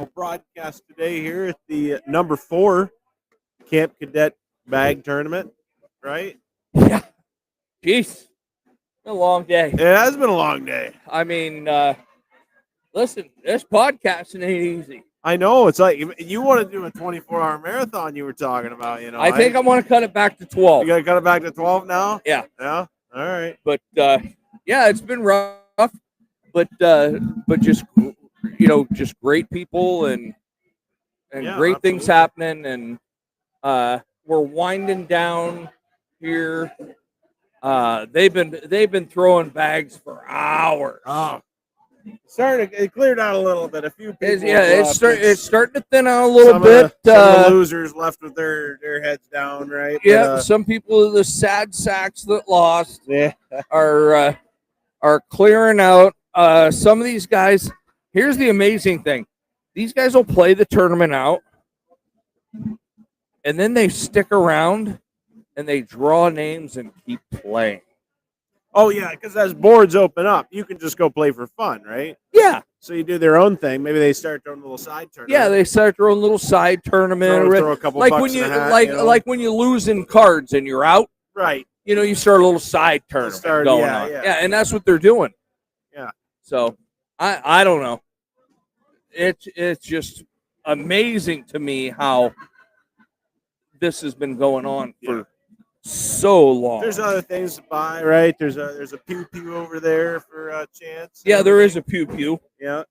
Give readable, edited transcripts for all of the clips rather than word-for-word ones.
broadcast today here at the number 4 Camp Cadet bag tournament, right? Yeah. Jeez. A long day. It has been a long day. I mean, listen, this podcasting ain't easy. I know. It's like you want to do a 24-hour marathon you were talking about, I think I want to cut it back to 12. You got to cut it back to 12 now? Yeah. Yeah? All right. But, yeah, it's been rough, but just, just great people and great things happening. And we're winding down here. They've been throwing bags for hours. Oh. It cleared out a little bit. A few people. It's starting to thin out a little bit. Some of the losers left with their heads down, right? Yeah, some people, the sad sacks that lost, are clearing out. Some of these guys. Here's the amazing thing: these guys will play the tournament out, and then they stick around and they draw names and keep playing. Oh, yeah, because as boards open up, you can just go play for fun, right? Yeah. So you do their own thing. Maybe they start their own little side tournament. Yeah, they start their own little side tournament. Throw a couple like bucks when you in a hat, like when you lose in cards and you're out. Right. You start a little side tournament going on. Yeah, and that's what they're doing. Yeah. So I don't know. It's just amazing to me how this has been going on for so long. There's other things to buy, right? There's a pew pew over there for a chance. Yeah, there is a pew pew. Yeah.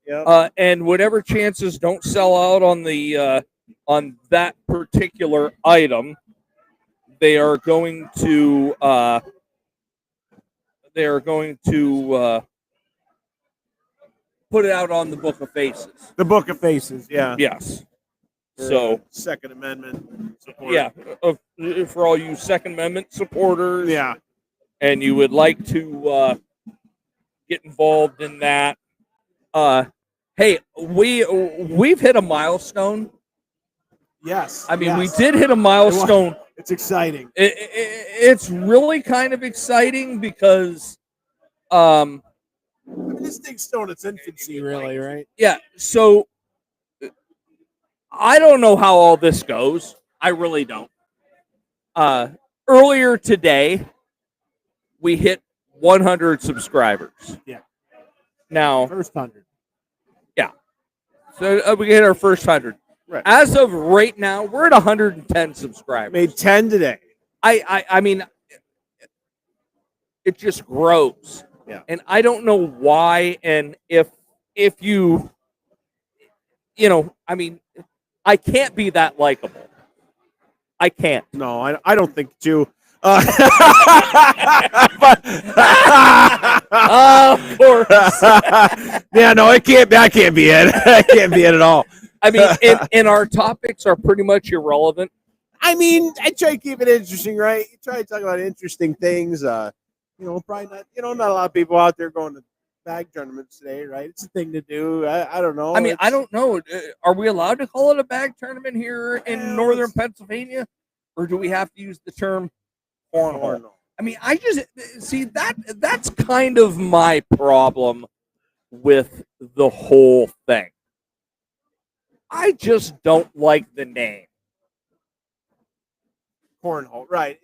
And whatever chances don't sell out on the on that particular item, they are going to put it out on the Book of Faces. The Book of Faces, yeah. Yes. So Second Amendment support. Yeah, for all you Second Amendment supporters. Yeah. And you would like to get involved in that. Hey, we've hit a milestone. Yes. I mean, we did hit a milestone. It's exciting. It's really kind of exciting because this thing's still in its infancy, really, right? Yeah. So I don't know how all this goes. I really don't. Earlier today, we hit 100 subscribers. Yeah. Now, first 100. Yeah. So we hit our first 100. Right. As of right now, we're at 110 subscribers. Made 10 today. I mean, it just grows. Yeah. And I don't know why. And if you I mean, I can't be that likable. I can't. No, I don't think you. Of course. Yeah, no, I can't be it. I can't be it at all. I mean, and our topics are pretty much irrelevant. I mean, I try to keep it interesting, right? You try to talk about interesting things. Probably not. Not a lot of people out there going to bag tournaments today, right? It's a thing to do. I don't know. I mean, I don't know. Are we allowed to call it a bag tournament here in northern Pennsylvania, or do we have to use the term cornhole? I mean, I just see that's kind of my problem with the whole thing. I just don't like the name. Cornhole, right?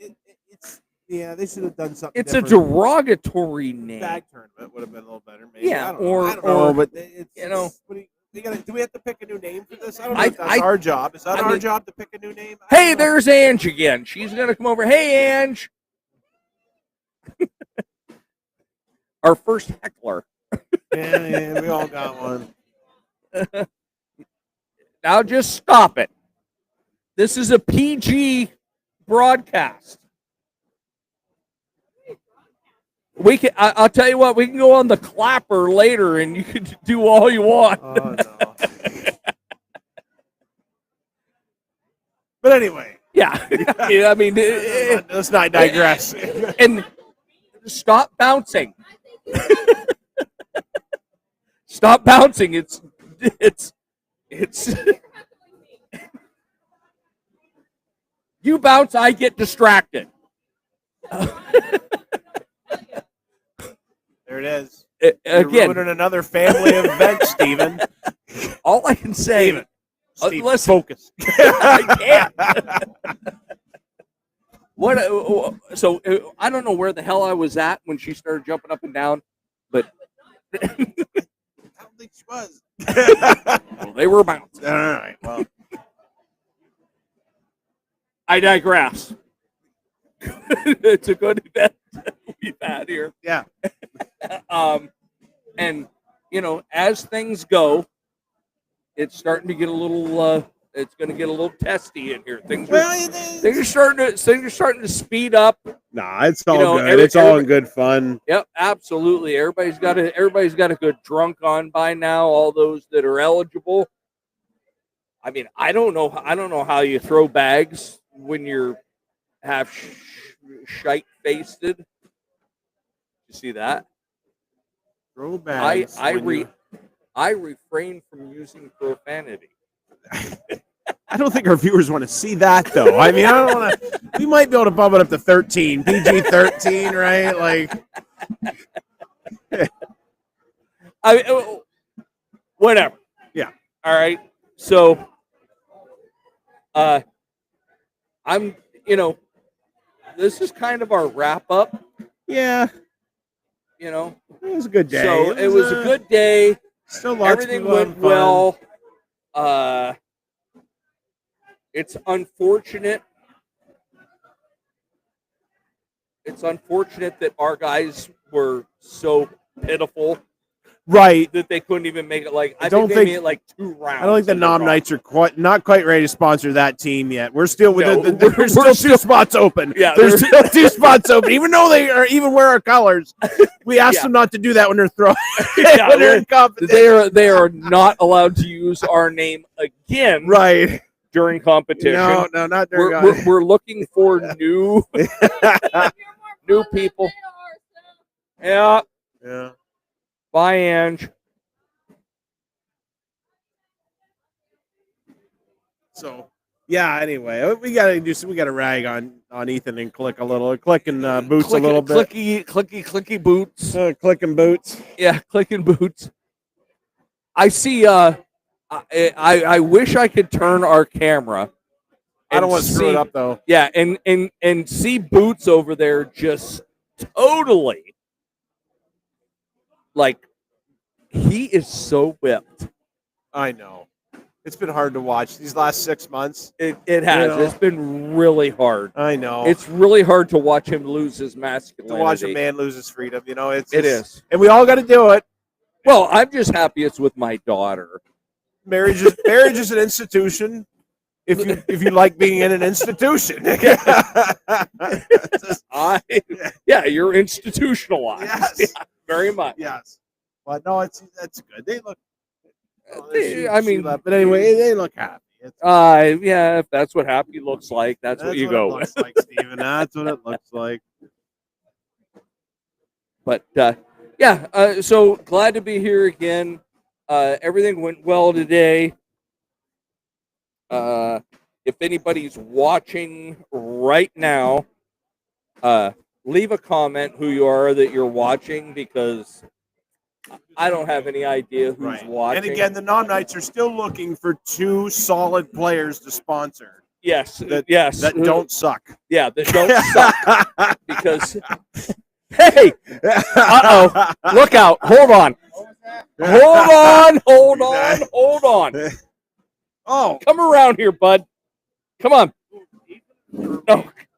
They should have done something. It's different. A derogatory name. Bag tournament would have been a little better, maybe. Yeah, I don't know, but do we have to pick a new name for this? I don't know if that's our job. Is that our job to pick a new name? Hey, there's Ange again. She's gonna come over. Hey, Ange. Our first heckler. Yeah, we all got one. Now just stop it. This is a PG broadcast. We can. I'll tell you what. We can go on the clapper later, and you can do all you want. Oh no. But anyway. Yeah. I mean, let's not digress. And stop bouncing. Stop bouncing. It's. You bounce, I get distracted. There it is. Again, ruining another family event, Steven. all I can say. Steven, Steve, listen, focus. I can't. So I don't know where the hell I was at when she started jumping up and down, but I don't think she was. well, they were bouncing. All right. Well, I digress. It's a good event we've had here. yeah. And as things go, it's starting to get a little. It's going to get a little testy in here. Things are starting to speed up. Nah, it's all good. It's all in good fun. Yep, absolutely. Everybody's got a good drunk on by now. All those that are eligible. I mean, I don't know how you throw bags when you're half shite faced. You see that? Throw bags. I refrain from using profanity. I don't think our viewers want to see that, though. I mean, I don't want to. We might be able to bump it up to 13, PG-13, right? Like, I mean, whatever. Yeah. All right. So, I'm. This is kind of our wrap up. Yeah. It was a good day. So it was a good day. Still lots Everything went well. It's unfortunate. It's unfortunate that our guys were so pitiful, right? That they couldn't even make it. Like I think they made it like 2 rounds. I don't think the Nom Knights are not quite ready to sponsor that team yet. We're still there's still 2 spots open. Yeah, there's still 2 spots open. Even though they are even wear our colors, we asked them not to do that when they're throwing. When they're in competition. They are not allowed to use our name again. Right. During competition. No, not during. We're looking for new people. Yeah. Bye, Ange. So yeah. Anyway, we gotta rag on Ethan and Click a little, clicking boots a little bit. Clicky boots. Clicking boots. Yeah, clicking boots. I see. I wish I could turn our camera. I don't want to screw it up though. Yeah, and see Boots over there just totally like he is so whipped. I know. It's been hard to watch these last 6 months. It has. It's been really hard. I know. It's really hard to watch him lose his masculinity. To watch a man lose his freedom, it is. And we all got to do it. Well, I'm just happy it's with my daughter. Marriage is an institution. If you like being in an institution, you're institutionalized. Yes, yeah, very much. Yes, but no, that's good. They look. But anyway, they look happy. If that's what happy looks like, that's what you go with. Like, Steven, that's what it looks like. But so glad to be here again. Everything went well today. If anybody's watching right now, leave a comment who you are that you're watching, because I don't have any idea who's watching. And again, the Nom Knights are still looking for 2 solid players to sponsor. Yes, that don't suck. Yeah, that don't suck. Because, hey, look out! Hold on. Oh, come around here, bud. Come on.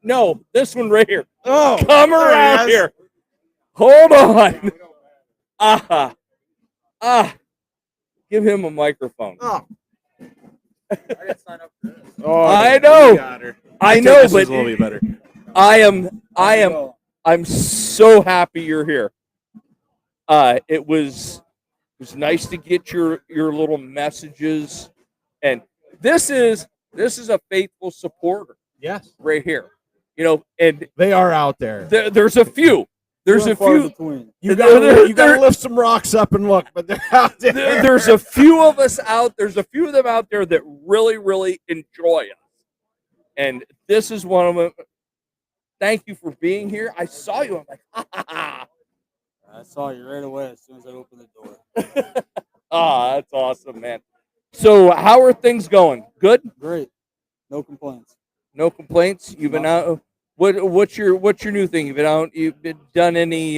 No, this one right here. Oh, come around here. Hold on. Give him a microphone. Oh. I didn't sign up for this. Oh, I know. I know, but a little bit better. I'm so happy you're here. It was nice to get your little messages, and this is a faithful supporter. Yes, right here. And they are out there. There's a few. There's a few. You gotta lift some rocks up and look, but they're out there. There's a few of us out. There's a few of them out there that really, really enjoy us, and this is one of them. Thank you for being here. I saw you. I'm like, ha ha ha. I saw you right away as soon as I opened the door. That's awesome, man. So how are things going? Good? Great. No complaints. No complaints? You've been out what's your new thing? You've been done any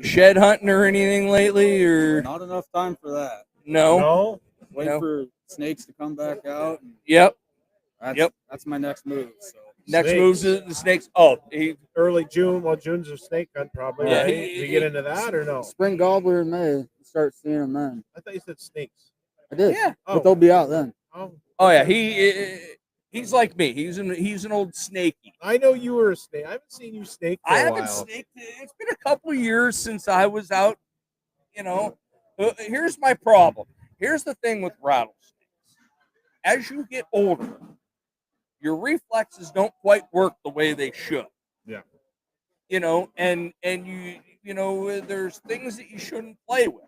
shed hunting or anything lately or Not enough time for that. no? No. Wait No. for snakes to come back out. And Yep. that's my next move. So Next Snakes. moves is the snakes. Oh, Early June. Well, June's a snake hunt, probably. Yeah, Right? he- Did you get into that or no? spring gobbler in May. Start seeing them then. I thought you said snakes. I did. yeah. But they'll be out then. Oh, Oh yeah, he's like me. He's an old snakey. I know you were a snake. I haven't seen you snake for I a haven't while. snaked. It's been a couple years since I was out. You know, here's my problem. Here's the thing with rattlesnakes. As you get older, your reflexes don't quite work the way they should. Yeah. You know, and you know, there's things that you shouldn't play with.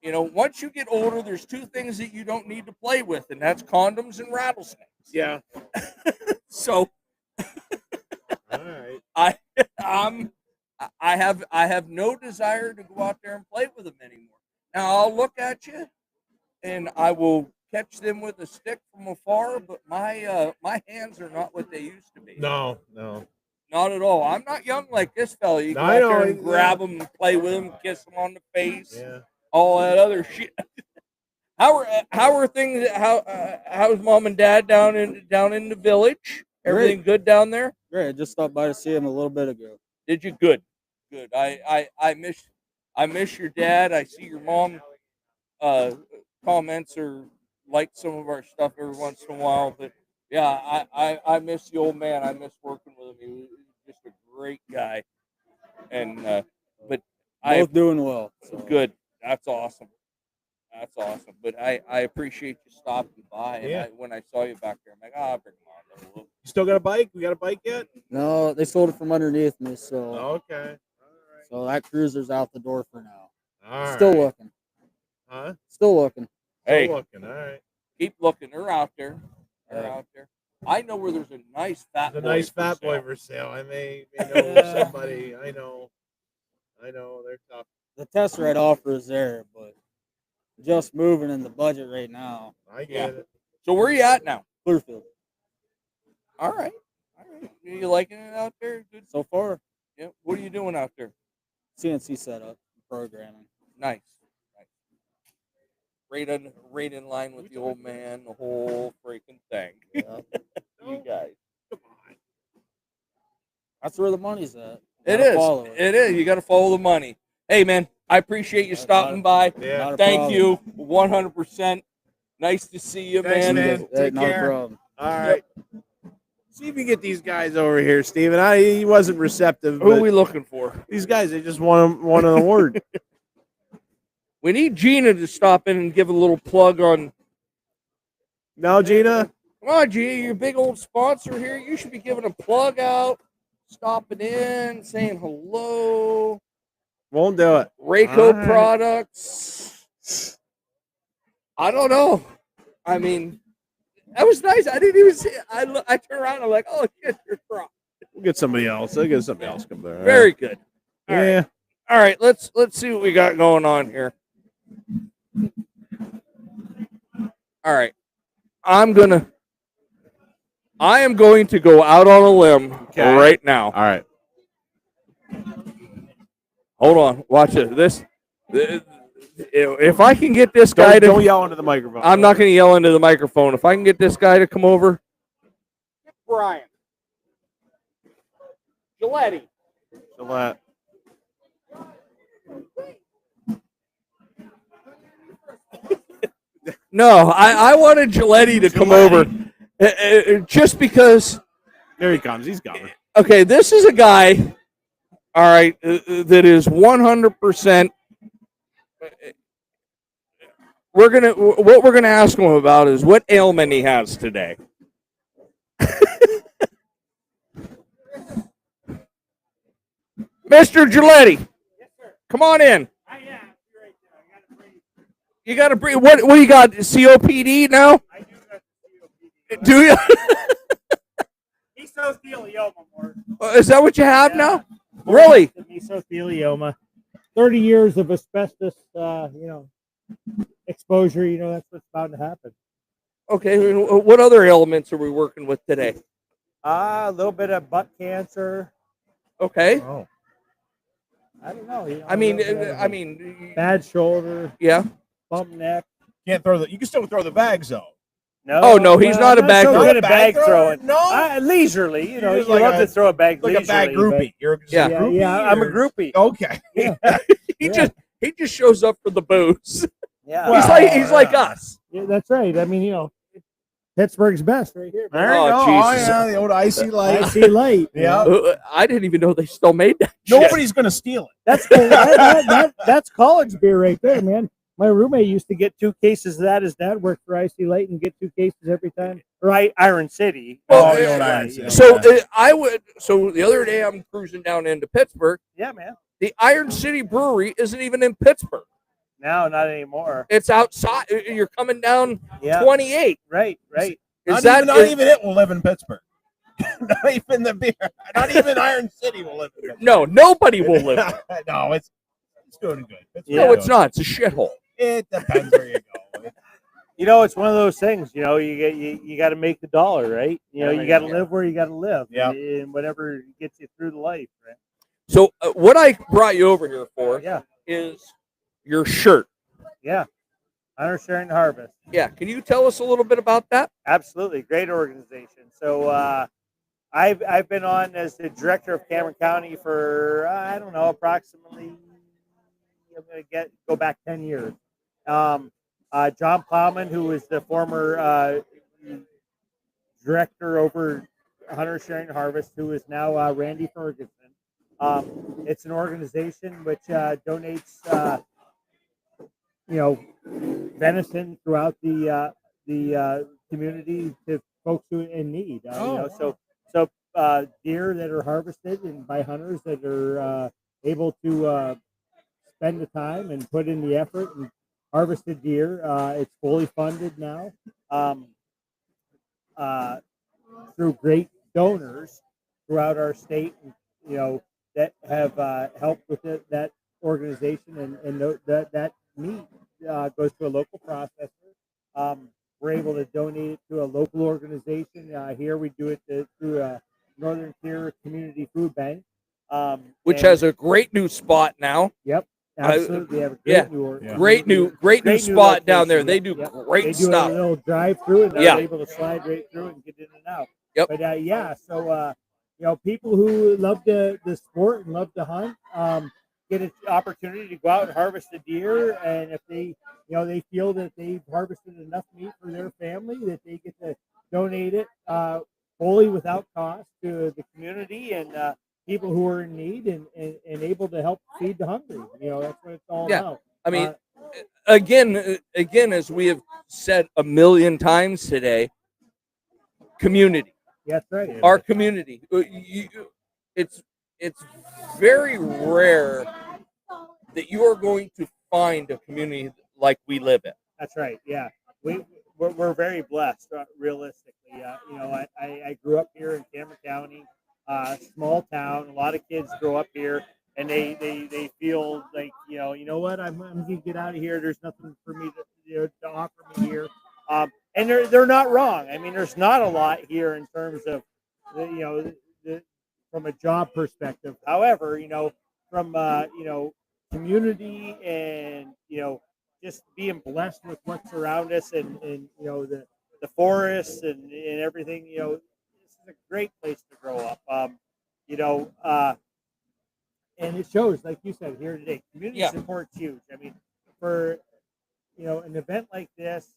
You know, once you get older, there's two things that you don't need to play with, and that's condoms and rattlesnakes. Yeah. So All right. I have no desire to go out there and play with them anymore. Now I'll look at you, and I will catch them with a stick from afar, but my hands are not what they used to be. No. Not at all. I'm not young like this fella. You go I out know, there and yeah. grab them and play with them, kiss them on the face, Yeah. all that other shit. How are things? How's mom and dad down in the village? Everything good down there? Great. I just stopped by to see him a little bit ago. Did you? Good. I miss your dad. I see your mom comments or like some of our stuff every once in a while, but yeah, I miss the old man. I miss working with him. He was just a great guy, and but Both doing well. So. good. That's awesome. That's awesome. But I appreciate you stopping by. And Yeah. when I saw you back there, I'm like, I'll bring him on. Have a look. You still got a bike? We got a bike yet? No, they sold it from underneath me, so Okay. so that cruiser's out the door for now. All right. Still looking. Huh? Still looking. Hey, Still looking. All right. keep looking. They're out there. They're Yeah. out there. I know where there's a nice fat The boy nice for fat boy sale. for sale. I may know somebody. I know. They're tough. The test ride offer is there, but just moving in the budget right now. I get Yeah. it. So where are you at now? Clearfield. All right. All right. Are you liking it out there? Good. So far, Yeah. What are you doing out there? CNC setup, programming. Nice. Nice. Right in line with the old man, the whole freaking thing. Yeah. You guys. Come on. That's where the money's at. It Gotta is. follow It is. You got to follow the money. Hey, man, I appreciate you stopping by. Yeah. Not a Thank problem. you 100%. Nice to see you, Thanks, man. man. Hey, Take not care. a problem. All right. See if you get these guys over here, Steven. He wasn't receptive. Who are but we looking for? these guys, they just won an award. We need Gina to stop in and give a little plug on. No, Gina? Come on, Gina, you're a big old sponsor here. You should be giving a plug out, stopping in, saying hello. Won't do it. Rayco All right. products. I don't know. I mean, that was nice. I didn't even see it. I turned around and I'm like, oh shit, you're wrong. We'll get somebody else. I'll get somebody else come there. Very good. All right. Yeah. All right, let's see what we got going on here. All right. I am going to go out on a limb right now. All right. Hold on. Watch it. If I can get this guy Don't to yell into the microphone. I'm not going to yell into the microphone. If I can get this guy to come over. Brian. Gillette. Gillette. No, I wanted Gillette to come over just because. There he comes. He's coming. Okay, this is a guy, all right, that is 100%. What we're gonna ask him about is what ailment he has today. Mr. Gillette, come on in. You got to breathe. What do you got? COPD now? I do got the COPD. Do you? Mesothelioma, Mark. Is that what you have now? Really? The mesothelioma. 30 years of asbestos, exposure, that's what's bound to happen. Okay, what other elements are we working with today? A little bit of butt cancer. Okay, Oh, I don't know. I a mean, little bit of I a mean, bad shoulder, yeah. bump neck. can't throw the. You can still throw the bags though. No, Oh, no, he's not a I'm bag so thrower. good at bag throwing. No, Leisurely. You You're just you like love a- to throw a bag like a leisurely. bag groupie. You're just Yeah. a groupie. I'm a or- groupie. Okay. Yeah. He Yeah. just shows up for the booze. Yeah. Well, he's like yeah. us. Yeah, that's right. I mean, Pittsburgh's best right here. There you Oh, go. Jesus. Oh, yeah, the old icy light. I see light. Yeah. I didn't even know they still made that. shit. Nobody's gonna steal it. That's that's college beer right there, man. My roommate used to get 2 cases of that. His dad worked for IC Light and get 2 cases every time. Right, Iron City. Well, the old Iron City. So So the other day I'm cruising down into Pittsburgh. Yeah, man. The Iron City Brewery isn't even in Pittsburgh. No, not anymore. It's outside. You're coming down Yeah. 28. Right. Is Not even it will live in Pittsburgh. Not even the beer. Not even Iron City will live in Pittsburgh. No, nobody will live there. No, it's doing good. No, it's not. It's a shithole. It depends where you go. It's one of those things. You got to make the dollar, right? You got to live where you got to live. Yeah. And whatever gets you through the life, right? So what I brought you over here for Yeah. is your shirt. Yeah. Honor Sharing Harvest. Yeah. Can you tell us a little bit about that? Absolutely, great organization. So I've been on as the director of Cameron County for I don't know, approximately. I'm going to go back 10 years. John Plowman, who was the former director over Hunter Sharing Harvest, who is now Randy Ferguson. It's an organization which donates, venison throughout the community to folks who are in need. So deer that are harvested and by hunters that are able to spend the time and put in the effort and harvested deer. It's fully funded now through great donors throughout our state, that have helped with that organization, and that meat goes to a local processor. We're able to donate it to a local organization. Here we do it through Northern Tier Community Food Bank, Which has a great new spot now. Yep, absolutely. They have a Great new spot down there. They do great they do stuff. a little drive through, and they're able to slide right through and get in and out. Yep. But so people who love the sport and love to hunt get an opportunity to go out and harvest a deer, and if they they feel that they've harvested enough meat for their family, that they get to donate it fully without cost to the community and people who are in need and able to help feed the hungry. That's what it's all about. I mean, again, as we have said a million times today, community. That's right. Our community. It's very rare that you are going to find a community like we live in. That's right. Yeah, we're very blessed. Realistically, I grew up here in Cameron County, small town. A lot of kids grow up here, and they feel like you know what, I'm gonna get out of here. There's nothing for me to offer me here. And they're not wrong. I mean, there's not a lot here in terms of from a job perspective. However, from community and just being blessed with what's around us and the forests and everything. This is a great place to grow up. And it shows, like you said here today. Community support's huge. I mean, for an event like this,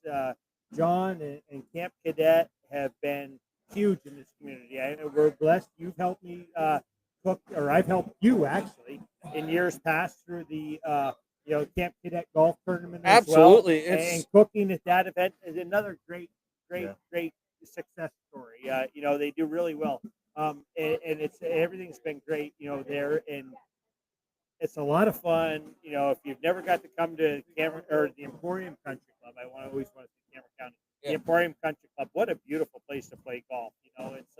John and Camp Cadet have been huge in this community. We're blessed. You've helped me cook, or I've helped you actually in years past through the Camp Cadet golf tournament. Absolutely, as well. And cooking at that event is another great success story. They do really well, and it's everything's been great. There, and it's a lot of fun. If you've never got to come to Cameron or the Emporium Country Club, I always want to see Cameron County. The Emporium Country Club, what a beautiful place to play golf. It's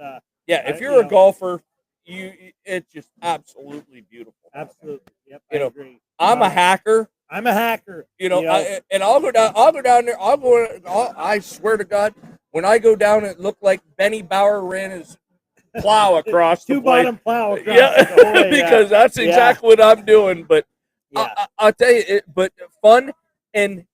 if you're a golfer, it's just absolutely beautiful. Absolutely. Yep. I agree. I'm a hacker. I'm a hacker. You know, You know, I'll go down. I'll go down there. I swear to God, when I go down, it looked like Benny Bauer ran his plow across the two place. bottom plow across Yeah, the whole way, because that's yeah. exactly what I'm doing. But Yeah. I'll tell you, but fun and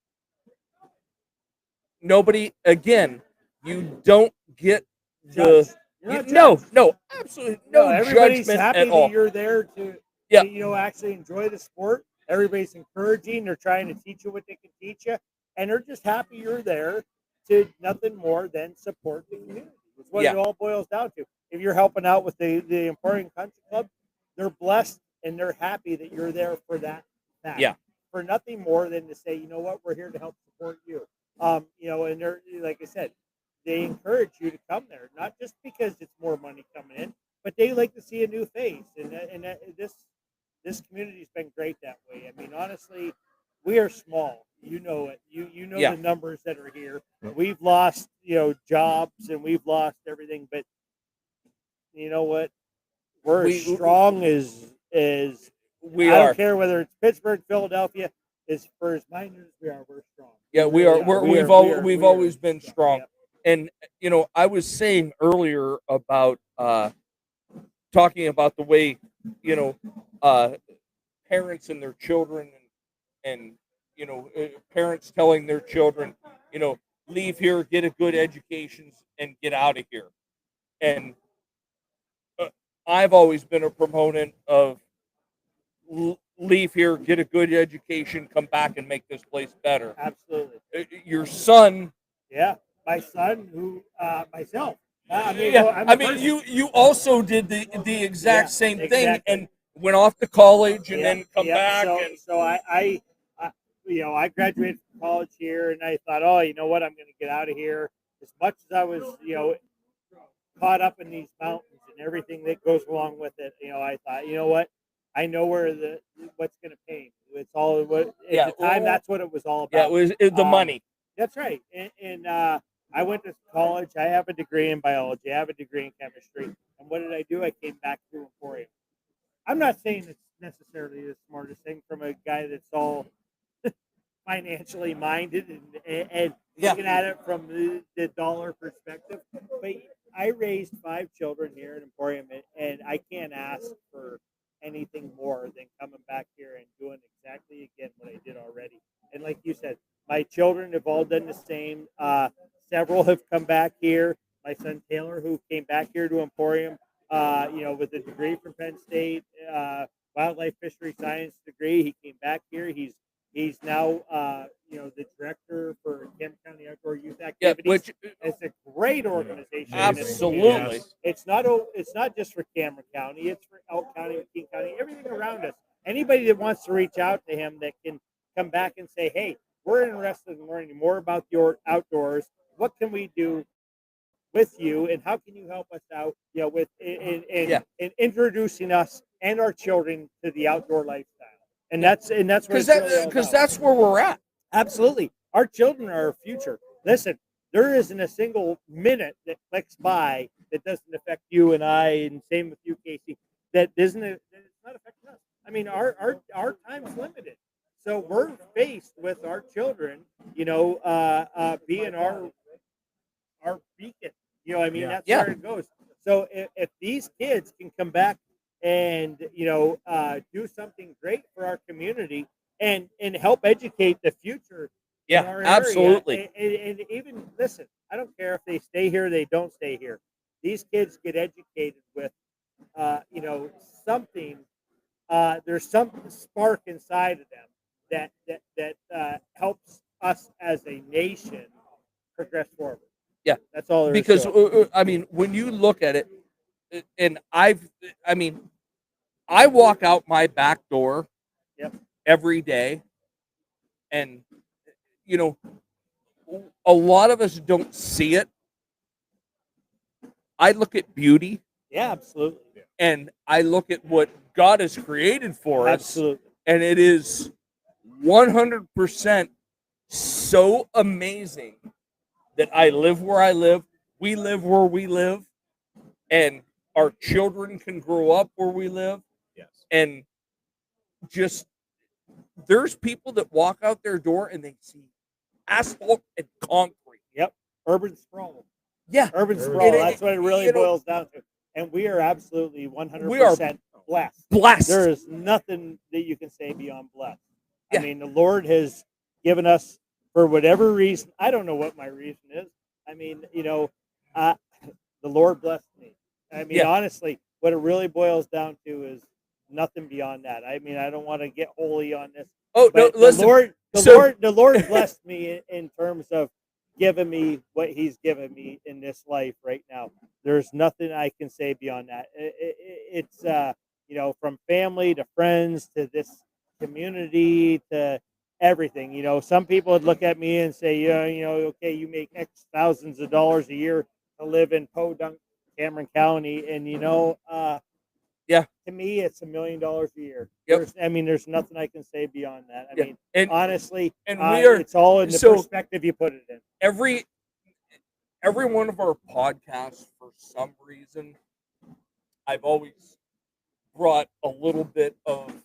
nobody. Again, you don't get Judge. the You're not no, judged. no, absolutely No, no everybody's judgment happy at all. that you're there to, Yeah. actually enjoy the sport. Everybody's encouraging. They're trying to teach you what they can teach you, and they're just happy you're there to nothing more than support the community. That's what it all boils down to. If you're helping out with the Emporium Country Club, they're blessed and they're happy that you're there for that. Yeah. For nothing more than to say, you know what, we're here to help support you. And they're, like I said, they encourage you to come there, not just because it's more money coming in, but they like to see a new face. This community's been great that way. I mean, honestly, we are small. You know it. You know the numbers that are here. We've lost, jobs and we've lost everything, but you know what? We're as strong as we I are. don't care whether it's Pittsburgh, Philadelphia. As far as my news, we are. We're strong. Yeah, we are. We've always been strong. Yep. And I was saying earlier about talking about the way parents and their children and parents telling their children, leave here, get a good education, and get out of here. And I've always been a proponent of leave here, get a good education, come back and make this place better. Absolutely. Your son. Yeah, my son, who myself. You also did the exact same thing exactly. and went off to college and then come back. So I graduated from college here, and I thought, oh, you know what, I'm going to get out of here. As much as I was, caught up in these mountains and everything that goes along with it, I thought, you know what, I know what's going to pay me. It's all at the time. That's what it was all about. Yeah, it was the money. That's right. And I went to college. I have a degree in biology. I have a degree in chemistry. And what did I do? I came back to Emporium. I'm not saying it's necessarily the smartest thing from a guy that's all financially minded and looking at it from the dollar perspective. But I raised 5 children here in Emporium, and I can't ask for anything more than coming back here and doing exactly again what I did already. And like you said, my children have all done the same. Several have come back here. My son Taylor, who came back here to Emporium, with a degree from Penn State, wildlife fishery science degree, he came back here. He's now the director for Cameron County Outdoor Youth Activities. Yeah, which it's a great organization. Absolutely. It's not just for Cameron County. It's for Elk County, King County, everything around us. Anybody that wants to reach out to him that can come back and say, hey, we're interested in learning more about your outdoors. What can we do with you, and how can you help us out? With in introducing us and our children to the outdoor lifestyle. And that's what because that's where we're at. Absolutely, our children are our future. Listen, there isn't a single minute that clicks by that doesn't affect you and I, and same with you, Casey. That it's not affecting us. I mean, our time's limited. So we're faced with our children, being our beacon. That's where it goes. So if these kids can come back and do something great for our community and help educate the future. In our absolutely. Area, and even listen, I don't care if they stay here, they don't stay here. These kids get educated with, something. There's some spark inside of them that helps us as a nation progress forward. Yeah, that's all. Because when you look at it, and I walk out my back door every day, and a lot of us don't see it. I look at beauty. Yeah, absolutely. And I look at what God has created for us. Absolutely. And it is 100% so amazing that I live where I live. We live where we live. And our children can grow up where we live. Yes. And just there's people that walk out their door and they see asphalt and concrete. Urban sprawl. Yeah, Urban Urban sprawl. sprawl. That's what it really You know, boils down to. And we are absolutely 100% We are blessed. blessed. There is nothing that you can say beyond blessed. Yeah. I mean, the Lord has given us, for whatever reason, I don't know what my reason is. I mean, the Lord blessed me. I mean, Yeah. honestly, what it really boils down to is nothing beyond that. I mean, I don't want to get holy on this, Oh no, but listen. the Lord blessed me in terms of giving me what He's given me in this life right now. There's nothing I can say beyond that. It's from family to friends to this community to everything. Some people would look at me and say, okay, you make X thousands of dollars a year to live in Podunk, Cameron County, and Yeah. to me, it's $1 million a year. Yep. There's nothing I can say beyond that. I Yeah. mean, And honestly, and we are it's all in the so- perspective you put it in. every one of our podcasts, for some reason, I've always brought a little bit of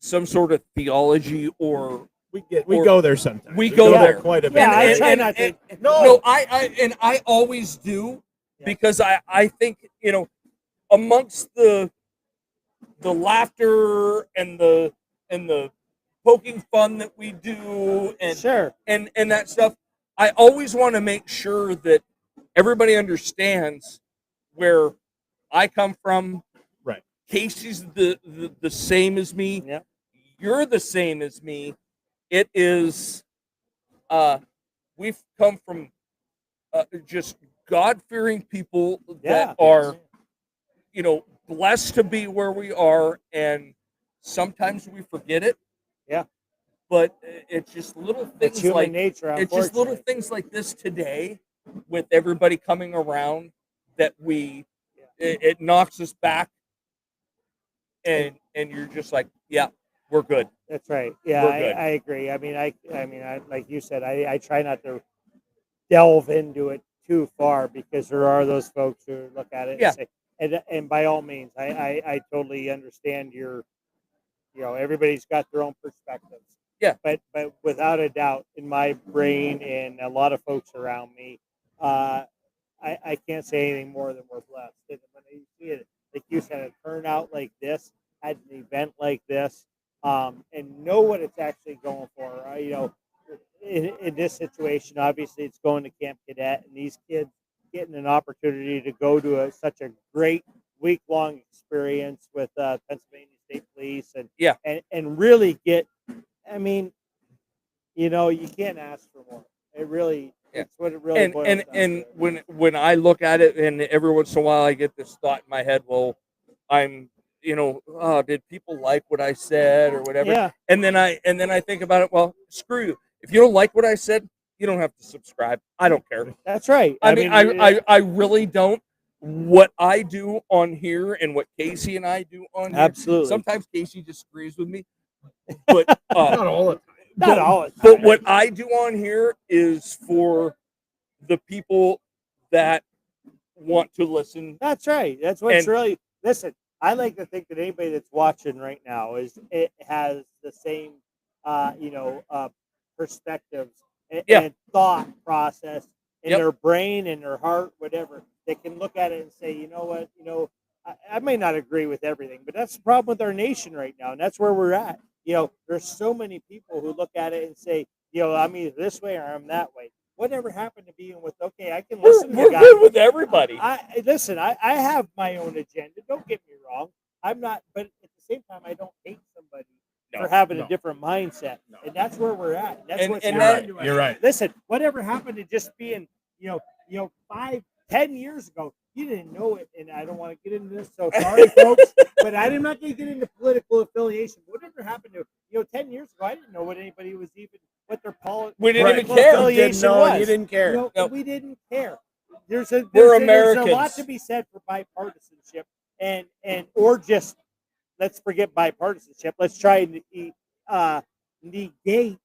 some sort of theology or We Or- go there sometimes. we go there. quite a bit. Yeah, I and- try and- not to. No, I always do Yeah. because I think amongst the laughter and the poking fun that we do Sure. and that stuff, I always want to make sure that everybody understands where I come from. Right. Casey's the same as me. Yep. You're the same as me. It is we've come from just God-fearing people that are blessed to be where we are, and sometimes we forget it. Yeah. But it's just little It's things human like nature. it's just little Unfortunately. things like this today with everybody coming around that it knocks us back, and you're just like, yeah, we're good. That's right. Yeah, We're good. I agree. I mean, I like you said, I try not to delve into it too far because there are those folks who look at it Yeah. and say, and by all means, I totally understand everybody's got their own perspectives. Yeah. But without a doubt, in my brain and a lot of folks around me, I can't say anything more than we're blessed. And when you see it, like you said, a turnout like this, at an event like this, and know what it's actually going for. In this situation, obviously, it's going to Camp Cadet, and these kids getting an opportunity to go to such a great week-long experience with Pennsylvania State Police, and really get. I mean, you can't ask for more. It really, it's what it really boils down and to. when I look at it, and every once in a while I get this thought in my head, well, I'm did people like what I said or whatever? Yeah, And then I think about it. Well, screw you. If you don't like what I said, you don't have to subscribe. I don't care. that's right. I really don't. What I do on here and what Casey and I do on here. absolutely. Sometimes Casey disagrees with me, but Not all of Not all the time. but what I do on here is for the people that want to listen. That's right. That's what's And- really. Listen, I like to think that anybody that's watching right now it has the same, perspectives Yeah. and thought process in Yep. their brain and their heart, whatever. They can look at it and say, you know what, I may not agree with everything, but that's the problem with our nation right now, and that's where we're at. There's so many people who look at it and say, I'm either this way or I'm that way. Whatever happened to being with? Okay, I can listen to We're guys. good with everybody. Listen. I have my own agenda. Don't get me wrong. I'm not, but at the same time, I don't hate somebody No, for having no. a different mindset, No. and that's where we're at. That's And- what's and happening to us. You're right. Listen, whatever happened to just being, 5-10 years ago, you didn't know it, and I don't want to get into this. So sorry, folks, but I'm not going to get into political affiliation. Whatever happened to 10 years ago, I didn't know what anybody was even what their We didn't even political care. affiliation Didn't know, was. you didn't care. Nope. We didn't care. There's We're a lot Americans. to be said for bipartisanship, and or just let's forget bipartisanship. Let's try and negate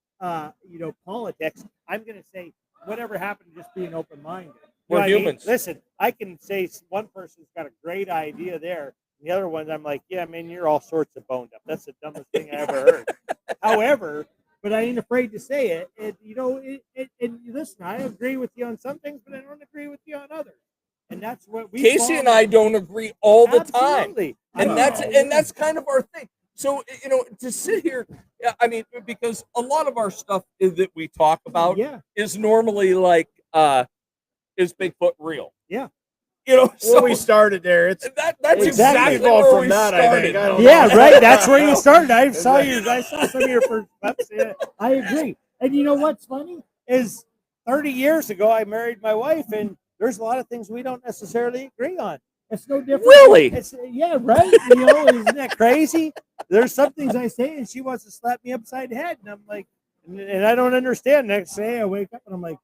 politics. I'm going to say whatever happened to just being open minded. We're humans. Listen, I can say one person's got a great idea there. The other ones, I'm like, yeah, man, you're all sorts of boned up. That's the dumbest thing I ever heard. However, but I ain't afraid to say it. And listen, I agree with you on some things, but I don't agree with you on others. And that's what we. Casey and I don't agree all the time, Absolutely. and that's kind of our thing. So to sit here, I mean, because a lot of our stuff that we talk about is normally like, is Bigfoot real? Yeah. So we started there. That's exactly evolved where from we that. I think. started. I don't Yeah, know. right. That's where you started. I saw some of your first clips. Yeah, I agree. And you know what's funny is 30 years ago I married my wife, and there's a lot of things we don't necessarily agree on. It's no different. Really? Yeah, right. Isn't that crazy? There's some things I say, and she wants to slap me upside the head, and I'm like, and I don't understand. Next day I wake up and I'm like,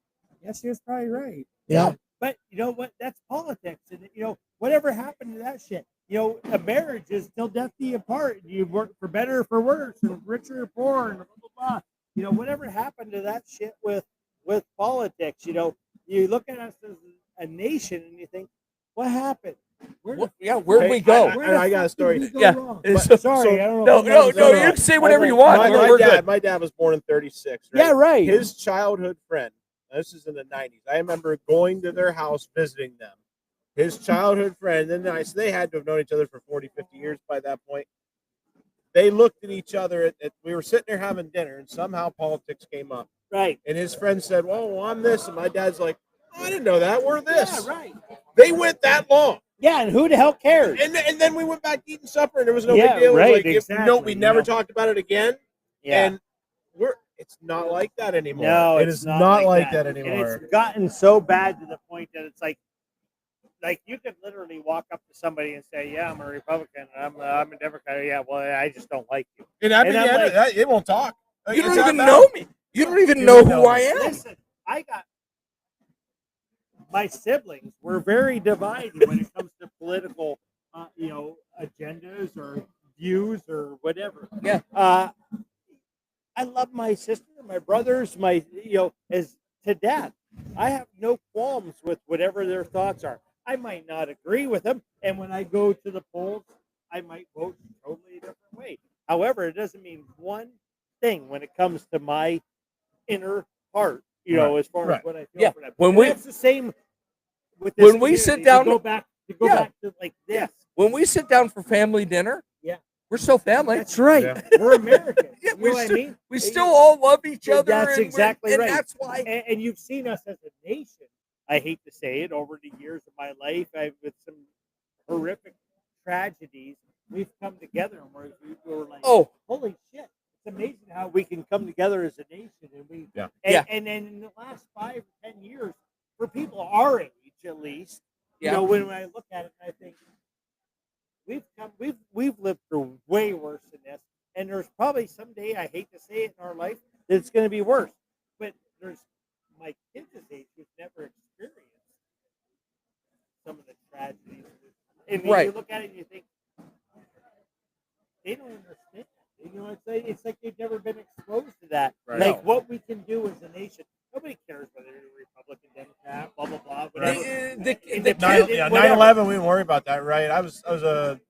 yeah, she was probably right. Yeah. But you know what? That's politics, and whatever happened to that shit. A marriage is till death do you apart. You work for better or for worse, or richer or poor, and blah blah blah. Whatever happened to that shit with politics? You look at us as a nation, and you think, what happened? Where'd we go? I got a story. Yeah. Sorry, I don't know. No, you can say whatever you want. My dad was born in 36. Right? Yeah, right. His childhood friend. This is in the 90s. I remember going to their house, visiting them. His childhood friend, and they had to have known each other for 40, 50 years by that point. They looked at each other. We were sitting there having dinner, and somehow politics came up. Right. And his friend said, well, I'm this. And my dad's like, oh, I didn't know that. We're this. Yeah, right. They went that long. Yeah, and who the hell cares? And then we went back eating supper, and there was no big deal. Right, Like, exactly, we never talked about it again. Yeah. And it's not like that anymore. No, it is not like that And anymore. it's gotten so bad to the point that it's like you could literally walk up to somebody and say, "Yeah, I'm a Republican. I'm a Democrat. Yeah, well, I just don't like you." And it won't talk. You don't even know me. You don't even know who I am. Listen, my siblings were very divided when it comes to political, agendas or views or whatever. Yeah. I love my sister, my brothers, as to death. I have no qualms with whatever their thoughts are. I might not agree with them, and when I go to the polls, I might vote a totally different way. However, it doesn't mean one thing when it comes to my inner heart. As far as what I feel for them. It's the same with this when we sit community. down, to go back to like this. When we sit down for family dinner, we're still family. That's right. Yeah. We're Americans. Yeah, you know what I mean? We still all love each other. That's exactly right. And that's why. And you've seen us as a nation. I hate to say it. Over the years of my life, with some horrific tragedies, we've come together, and we're like, oh, holy shit! It's amazing how we can come together as a nation, and then in the last 5 or 10 years, for people our age at least, when I look at it, I think we've lived through way worse than this, and there's probably someday, I hate to say it, in our life that it's going to be worse. But there's my kids' age who've never experienced some of the tragedies, and you look at it and you think they don't understand. It's like they've never been exposed to that. Right. Like what we can do as a nation. Nobody cares whether you're Republican, Democrat, blah blah blah. Whatever. 9/11, we didn't worry about that, right? I was a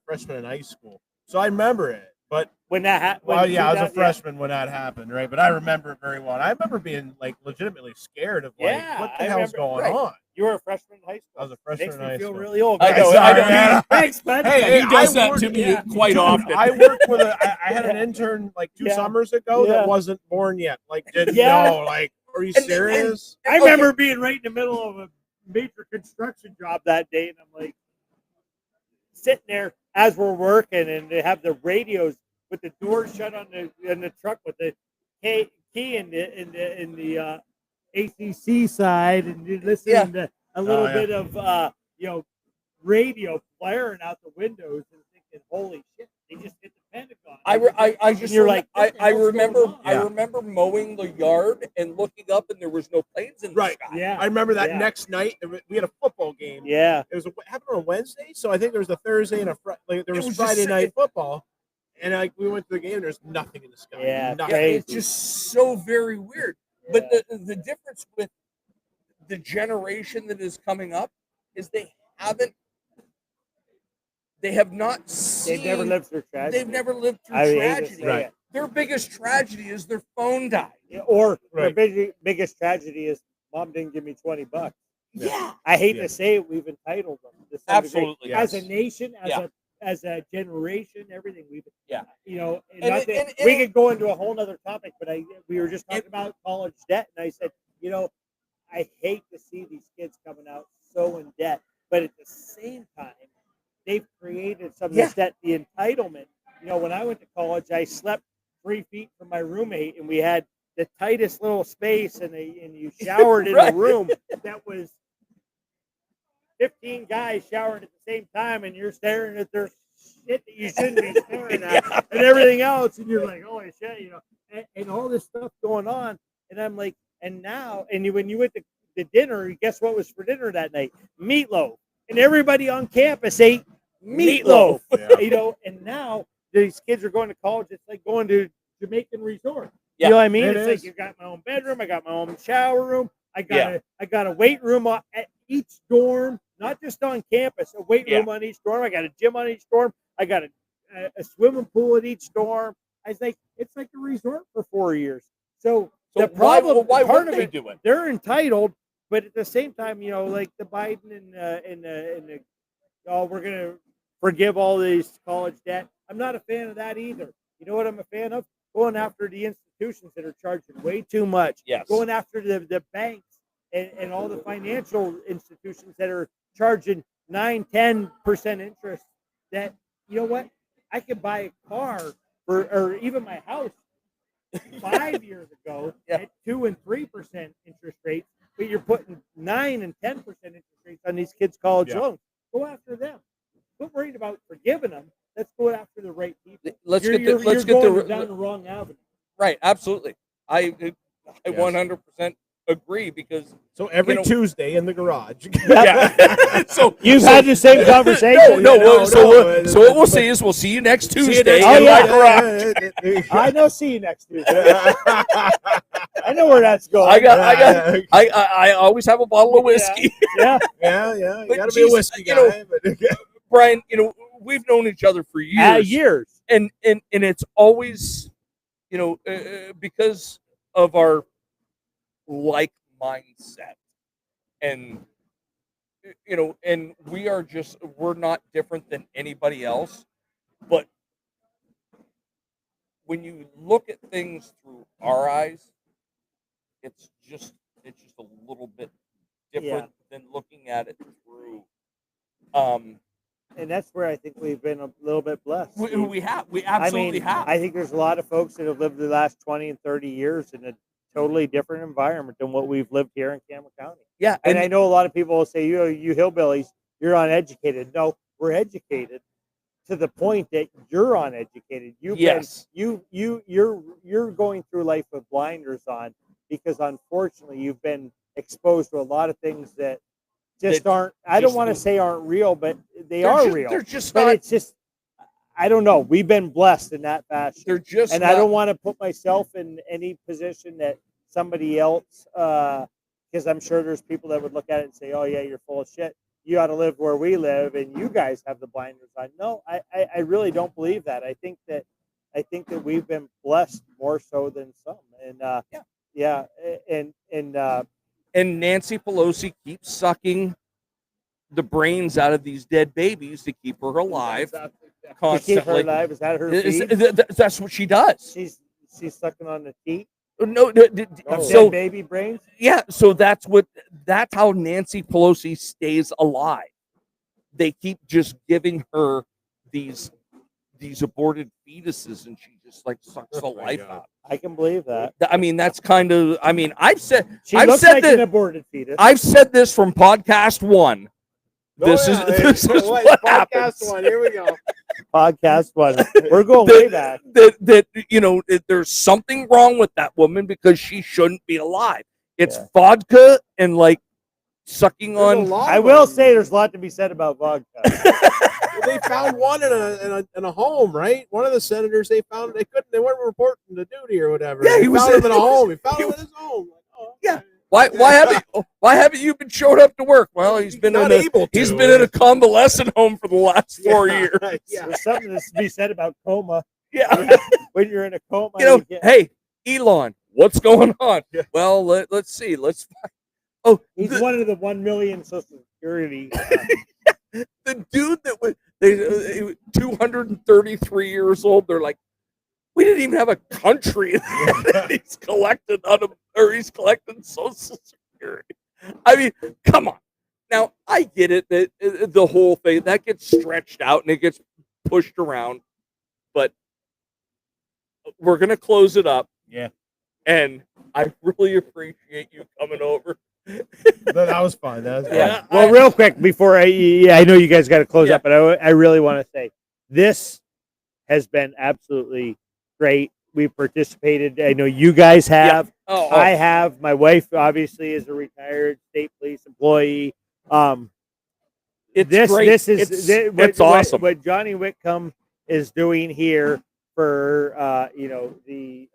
freshman in high school, so I remember it. But when that happened, I was a freshman when that happened, right? But I remember it very well. And I remember being like legitimately scared of what the hell's going on. You were a freshman in high school. I was a freshman in high school. Feel really old. I know. Man. Thanks, bud. He does that to me quite often. I worked with I had an intern like 2 summers ago that wasn't born yet. Like didn't know. Like, are you serious? I remember being right in the middle of a major construction job that day, and I'm like sitting there as we're working, and they have the radios with the doors shut on the truck with the key in the ACC side, and you're listening to a little bit of radio blaring out the windows, and thinking, "Holy shit, they just hit the Pentagon." I remember mowing the yard and looking up, and there was no planes in the sky. Yeah, I remember that next night we had a football game. Yeah, it happened on a Wednesday, so I think there was a Thursday and there was Friday night football, and we went to the game. And there's nothing in the sky. Yeah, it's just so very weird. But the difference with the generation that is coming up is they have not seen. They've never lived through tragedy. They've never lived through tragedy. Right. their biggest tragedy is their phone died. Or Right. their biggest tragedy is mom didn't give me $20. Yeah, I hate Yeah. to say it, we've entitled them to some degree. absolutely. Yeah. As a nation, Yeah. as a generation, everything we've Yeah. you know, and And not it- that and we it- could go into a whole nother topic, but we were just talking about college debt, and I said, you know, I hate to see these kids coming out so in debt, but at the same time, they've created some of this debt, the entitlement. You know, when I went to college, I slept 3 feet from my roommate, and we had the tightest little space, and you showered in Right. a room that was 15 guys showering at the same time, and you're staring at their shit that you shouldn't be staring at, and everything else, and you're like, holy shit, you know, and all this stuff going on, and I'm like, and now, and when you went to dinner, guess what was for dinner that night? Meatloaf, and everybody on campus ate meatloaf. Yeah. You know, and now these kids are going to college. It's like going to Jamaican resort. Yeah, You know what I mean? it It's is. like you got my own bedroom, I got my own shower room, I got a weight room at each dorm, not just on campus. A weight room on each dorm. I got a gym on each dorm. I got a swimming pool at each dorm. I was like, it's like a resort for 4 years. So the problem, why part would of they it, do it? they're entitled, but at the same time, you know, like the Biden and the oh, we're gonna forgive all these college debt. I'm not a fan of that either. You know what I'm a fan of? Going after the institutions that are charging way too much. Yes. Going after the banks and all the financial institutions that are charging 9-10% interest. That, you know what? I could buy a car or even my house 5 years ago at 2 and 3% interest rates, but you're putting 9 and 10% interest rates on these kids' college loans. Go after them. Quit worried about forgiving them. Let's go after the right people. Let's You're get going down the wrong avenue. right. Absolutely. I 100% agree because So every You know- Tuesday in the garage. yeah. so You've had the same conversation. So what we'll say is we'll see you next Tuesday Oh, in yeah. my garage. I know. See you next Tuesday. I know where that's going. I always have a bottle of whiskey. Yeah. Yeah, you But gotta be a geez, whiskey you know, guy. But Brian, we've known each other for years. Years. And it's always, because of our like mindset, and and we're not different than anybody else, but when you look at things through our eyes, it's just a little bit different than looking at it through. And that's where I think we've been a little bit blessed. We absolutely have. I think there's a lot of folks that have lived the last 20 and 30 years in a totally different environment than what we've lived here in Cameron County. Yeah, And I know a lot of people will say, you hillbillies, you're uneducated. No, we're educated to the point that you're uneducated. You're going through life with blinders on because unfortunately you've been exposed to a lot of things that just aren't. I don't want to say aren't real, but they are real. They're just but not. it's just, I don't know. We've been blessed in that fashion. They're just. And not, I don't want to put myself in any position that somebody else, because I'm sure there's people that would look at it and say, "Oh yeah, you're full of shit. You ought to live where we live, and you guys have the blinders on." No, I really don't believe that. I think that we've been blessed more so than some. And and Nancy Pelosi keeps sucking the brains out of these dead babies to keep her alive. to Constantly. keep her alive, is that her feed? That's what she does. She's sucking on the teat. No, So baby brains. yeah, so that's how Nancy Pelosi stays alive. They keep just giving her these aborted fetuses, and she just like sucks the life out. I can believe that. I mean, that's kind of. I mean, I've said She I've looks said like that an aborted fetus. I've said this from podcast 1. This is what happens. Podcast one. Here we go. Podcast one. We're going way back. That there's something wrong with that woman because she shouldn't be alive. It's vodka and like sucking on. I will say there's a lot to be said about vodka. They found one in a home, right? One of the senators they found they weren't reporting to duty or whatever. Yeah, he found him in a home. He found him in his home. Like, oh, Yeah. Why haven't you been showed up to work? Well, he's been in a convalescent home for the last 4 years. Yeah. There's something to be said about coma. Yeah. When you're in a coma, You know, can't- hey, Elon, what's going on? Yeah. Well, let's see. Let's. Oh, he's one of the 1 million Social Security. the dude that was 233 years old. They're like, we didn't even have a country. He's collecting he's collecting Social Security. I mean, come on. Now I get it that the whole thing that gets stretched out and it gets pushed around, but we're gonna close it up. Yeah. And I really appreciate you coming over. That was fun. That was fun. Yeah. Well, real quick before I know you guys got to close Yeah. up, but I really want to say this has been absolutely great. We participated. I know you guys have. Oh, I have. My wife obviously is a retired state police employee. it's This great. this is It's awesome. What Johnny Whitcomb is doing here for the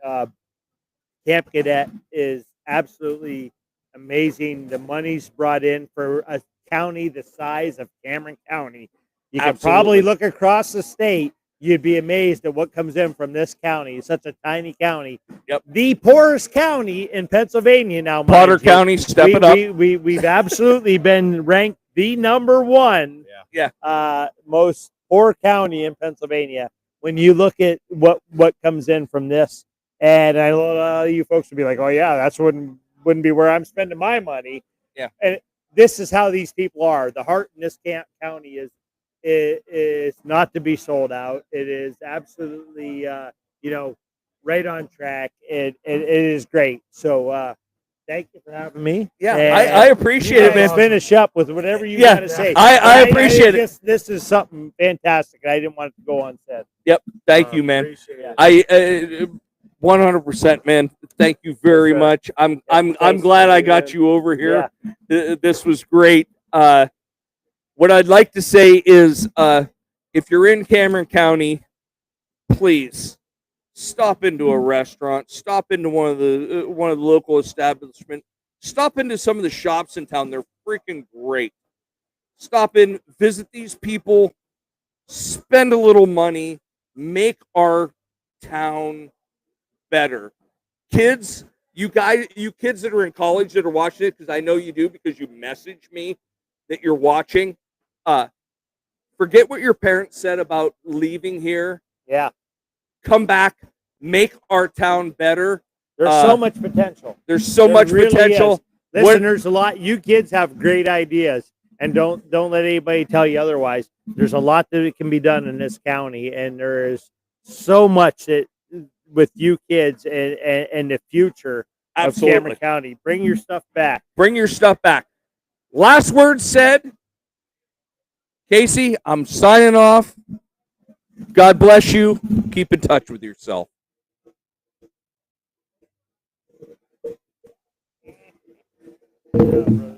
Camp Cadet is absolutely amazing. The money's brought in for a county the size of Cameron County. You can probably Absolutely. look across the state. You'd be amazed at what comes in from this county. It's such a tiny county. Yep. The poorest county in Pennsylvania now. mind Potter you. County, step it up. We've absolutely been ranked the number one most poor county in Pennsylvania. When you look at what comes in from this, and I know you folks would be like, "Oh yeah, that's wouldn't be where I'm spending my money." Yeah. And this is how these people are. The heart in this county is not to be sold out. It is absolutely right on track. It is great. So thank you for having me. Yeah, And I appreciate it, man. Finish up with whatever you Yeah, got to say. I appreciate it. This is something fantastic. I didn't want it to go unsaid. Thank you, man. Appreciate it. I 100%, man. Thank you very sir. much. I'm thanks, glad I man. got you over here. This was great. What I'd like to say is, if you're in Cameron County, please stop into a restaurant, stop into one of the local establishments, stop into some of the shops in town. They're freaking great. Stop in, visit these people, spend a little money, make our town better. Kids, you kids that are in college that are watching it, because I know you do because you message me that you're watching. Forget what your parents said about leaving here. Yeah. Come back, make our town better. There's so much potential. There's so There much really potential. is. Listen, there's a lot. You kids have great ideas, and don't let anybody tell you otherwise. There's a lot that can be done in this county, and there is so much that with you kids and the future of Absolutely. Cameron County. Bring your stuff back. Bring your stuff back. Last word said. Casey, I'm signing off. God bless you. Keep in touch with yourself. Yeah,